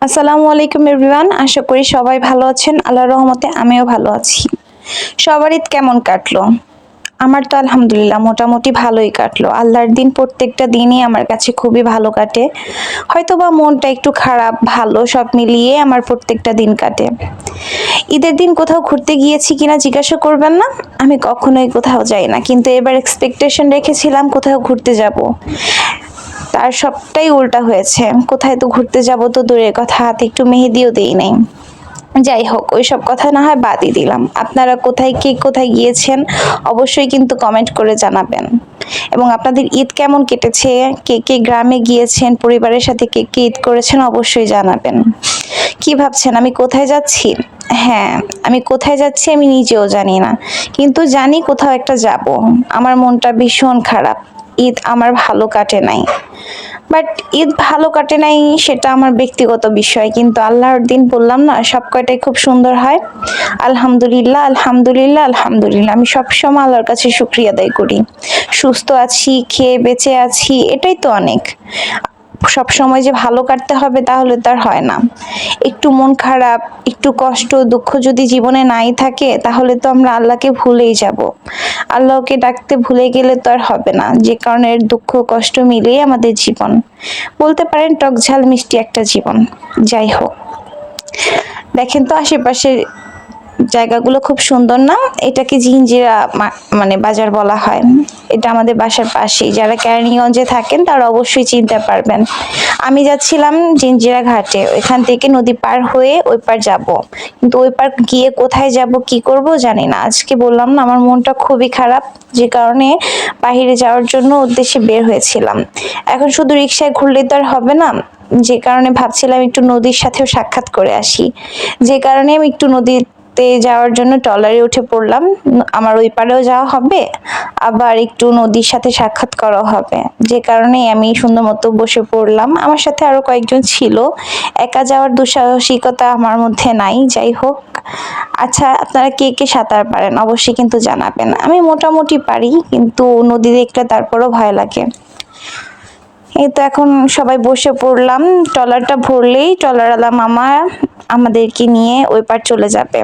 আসসালামু আলাইকুম এভরিওয়ান, আশা করি সবাই ভালো আছেন। আল্লাহর রহমতে আমিও ভালো আছি। সবার ঈদ কেমন কাটলো? আমার তো আলহামদুলিল্লাহ মোটামুটি ভালোই কাটলো। আল্লাহর দিন প্রত্যেকটা দিনই আমার কাছে খুবই ভালো কাটে। হয়তোবা মনটা একটু খারাপ ভালো সব মিলিয়ে আমার প্রত্যেকটা দিন কাটে। ঈদের দিন কোথাও ঘুরতে গিয়েছি কিনা জিজ্ঞাসা করবেন না, আমি কখনোই কোথাও যাই না, কিন্তু এবার এক্সপেকটেশন রেখেছিলাম কোথাও ঘুরতে যাব। তার সবটাই উল্টা হয়েছে। কোথায় তো ঘুরতে যাব তো দূরের কথা, হাতে একটু মেহেদিও দেই নাই। যাই হোক, ওইসব কথা না হয় বাদই দিলাম। আপনারা কোথায় কে কোথায় গিয়েছেন অবশ্যই কিন্তু কমেন্ট করে জানাবেন। এবং আপনাদের ঈদ কেমন কেটেছে, কে কে গ্রামে গিয়েছেন, পরিবারের সাথে কে কে ঈদ করেছেন অবশ্যই জানাবেন। কি ভাবছেন আমি কোথায় যাচ্ছি? হ্যাঁ, আমি কোথায় যাচ্ছি আমি নিজেও জানি না, কিন্তু জানি কোথাও একটা যাব। আমার মনটা ভীষণ খারাপ। ঈদ আমার ভালো কাটে নাই। বাট ঈদ ভালো কাটে নাই সেটা আমার ব্যক্তিগত বিষয়, কিন্তু আল্লাহর দিন বললাম না সব কয়টাই খুব সুন্দর হয়। আলহামদুলিল্লাহ, আলহামদুলিল্লাহ, আলহামদুলিল্লাহ। আমি সবসময় আল্লাহর কাছে শুকরিয়া আদায় করি। সুস্থ আছি, খেয়ে বেঁচে আছি, এটাই তো অনেক। সব সময় যে ভালো কাটতে হবে তাহলে তার হয় না। একটু মন খারাপ, একটু কষ্ট দুঃখ যদি জীবনে নাই থাকে তাহলে তো আমরা আল্লাহকে ভুলেই যাব। আল্লাহকে ডাকতে ভুলে গেলে তো আর হবে না, যে কারণে দুঃখ কষ্ট মিলিয়ে আমাদের জীবন। বলতে পারেন টক ঝাল মিষ্টি একটা জীবন। যাই হোক, দেখেন তো আশেপাশের জায়গাগুলো খুব সুন্দর না? এটাকে জিঞ্জিরা মানে বাজার বলা হয়। এটা আমাদের বাসার পাশেই। যারা কেরানীগঞ্জে থাকেন তারা অবশ্যই চিনতে পারবেন। আমি যাচ্ছিলাম জিঞ্জিরা ঘাটে, ওইখান থেকে নদী পার হয়ে ওই পার যাব, কিন্তু ওই পার গিয়ে কোথায় যাব কি করব জানি না। আজকে বললাম না আমার মনটা খুবই খারাপ, যে কারণে বাহিরে যাওয়ার জন্য উদ্দেশ্যে বের হয়েছিলাম। এখন শুধু রিক্সায় ঘুরলে তো আর হবে না, যে কারণে ভাবছিলাম একটু নদীর সাথেও সাক্ষাৎ করে আসি। যে কারণে আমি একটু নদীতে যাওয়ার জন্য ট্রলারে উঠে পড়লাম। আমার ওই পারেও যাওয়া হবে, আবার একটু নদীর সাথে সাক্ষাৎ করা হবে, যে কারণে আমি সুন্দর মতো বসে পড়লাম। আমার সাথে আরো কয়েকজন ছিল। একা যাওয়ার দুঃসাহসিকতা আমার মধ্যে নাই। যাই হোক, আচ্ছা আপনারা কে কে সাঁতার পারেন অবশ্যই কিন্তু জানাবেন। আমি মোটামুটি পারি, কিন্তু নদী দেখলে তারপরও ভয় লাগে। এই তো এখন সবাই বসে পড়লাম। ট্রলারটা ভরলেই ট্রলারওয়ালা মামা আমাদেরকে নিয়ে ওই পার চলে যাবে।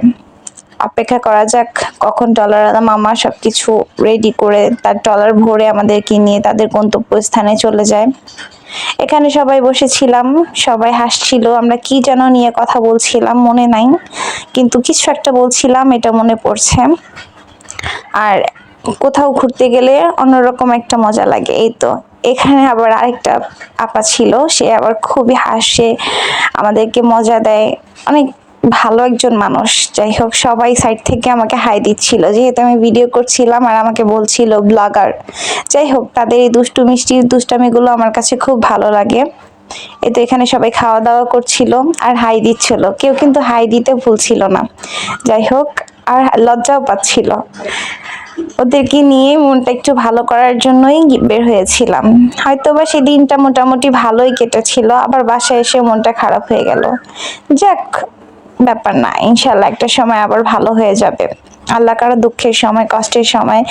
অপেক্ষা করা যাক কখন ট্রলারওয়ালা মামা সবকিছু রেডি করে তার ট্রলার ভরে আমাদেরকে নিয়ে তাদের গন্তব্যস্থানে চলে যায়। এখানে সবাই বসেছিলাম, সবাই হাসছিল। আমরা কি যেন নিয়ে কথা বলছিলাম মনে নাই, কিন্তু কিছু একটা বলছিলাম এটা মনে পড়ছে। আর কোথাও ঘুরতে গেলে অন্যরকম একটা মজা লাগে। এই তো এখানে আবার আরেকটা আপা ছিল, সে আবার খুবই হাসে, আমাদেরকে মজা দেয়, অনেক ভালো একজন মানুষ। যাই হোক, সবাই সাইড থেকে আমাকে হাই দিচ্ছিল যেহেতু আমি ভিডিও করছিলাম, আর আমাকে বলছিল ব্লগার। যাই হোক, তাদের এই দুষ্টু মিষ্টি দুষ্টামিগুলো আমার কাছে খুব ভালো লাগে। এই তো এখানে সবাই খাওয়া দাওয়া করছিল আর হাই দিচ্ছিল, কেউ কিন্তু হাই দিতে ভুলছিল না। যাই হোক, আর লজ্জাও পাচ্ছিল। ওদেরকে নিয়ে মনটা একটু ভালো করার জন্যই বের হয়েছিলাম। হয়তোবা সেই দিনটা মোটামুটি ভালোই কেটেছিল, আবার বাসায় এসে মনটা খারাপ হয়ে গেল। যাক, ব্যাপার না, ইনশাল্লাহ একটা সময় আবার ভালো হয়ে যাবে। আল্লাহ কারো দুঃখের সময় কষ্টের সময়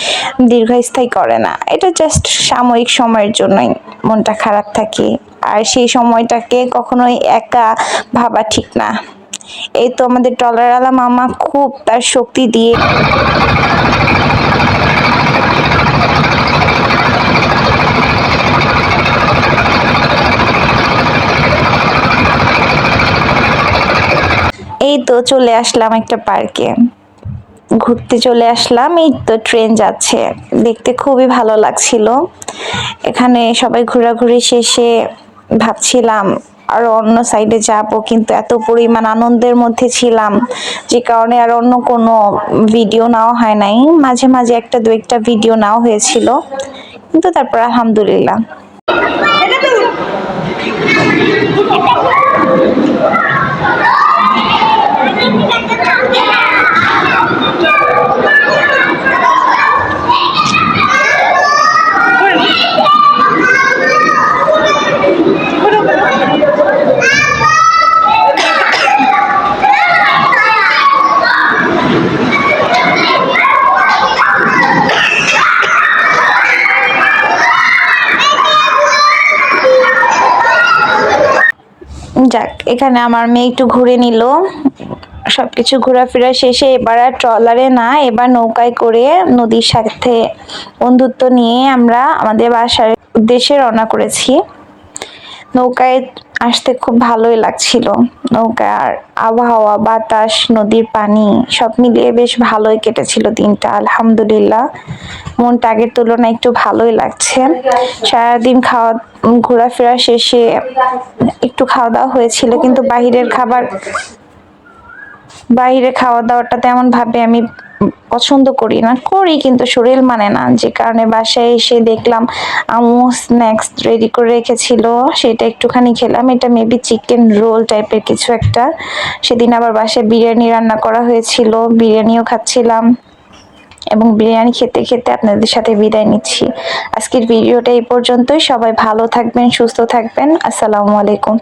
দীর্ঘস্থায়ী করে না, এটা জাস্ট সাময়িক সময়ের জন্যই মনটা খারাপ থাকে। আর সেই সময়টাকে কখনোই একা ভাবা ঠিক না। এই তো আমাদের ট্রলারওয়ালা মামা খুব তার শক্তি দিয়ে এই তো চলে আসলাম একটা পার্কে, ঘুরতে চলে আসলাম। এই তো ট্রেন যাচ্ছে, দেখতে খুবই ভালো লাগছিল। এখানে সবাই ঘোরাঘুরি শেষে ভাবছিলাম আরো অন্য সাইডে যাব, কিন্তু এত পরিমাণ আনন্দের মধ্যে ছিলাম যে কারণে আর অন্য কোনো ভিডিও নেওয়া হয় নাই। মাঝে মাঝে একটা দু একটা ভিডিও নেওয়া হয়েছিল, কিন্তু তারপর আলহামদুলিল্লাহ। এখানে আমার মেয়ে একটু ঘুরে নিল। সবকিছু ঘোরাফেরা শেষে এবার আর ট্রলারে না, এবার নৌকায় করে নদীর সাথে বন্ধুত্ব নিয়ে আমরা আমাদের বাসার উদ্দেশ্যে রওনা করেছি। নৌকায় আসতে খুব ভালোই লাগছিল। নৌকার আবহাওয়া, বাতাস, নদীর পানি সব মিলিয়ে বেশ ভালোই কেটেছিল দিনটা, আলহামদুলিল্লাহ। মনটা আগের তুলনায় একটু ভালোই লাগছে। সারাদিন ঘোরাফেরা শেষে একটু খাওয়া দাওয়া হয়েছিল, কিন্তু বাইরে খাওয়া দাওয়াটা তেমন ভাবে আমি পছন্দ করি না, করি কিন্তু শরীর মানে না, যে কারণে বাসায় এসে দেখলাম আম্মু স্ন্যাক্স রেডি করে রেখেছিল, সেটা একটুখানি খেলাম। এটা মেবি চিকেন রোল টাইপের কিছু একটা। সেদিন আবার বাসায় বিরিয়ানি রান্না করা হয়েছিল, বিরিয়ানিও খাচ্ছিলাম এবং বিরিয়ানি খেতে খেতে আপনাদের সাথে বিদায় নিচ্ছি। আজকের ভিডিওটা এই পর্যন্তই। সবাই ভালো থাকবেন, সুস্থ থাকবেন। আসসালামু আলাইকুম।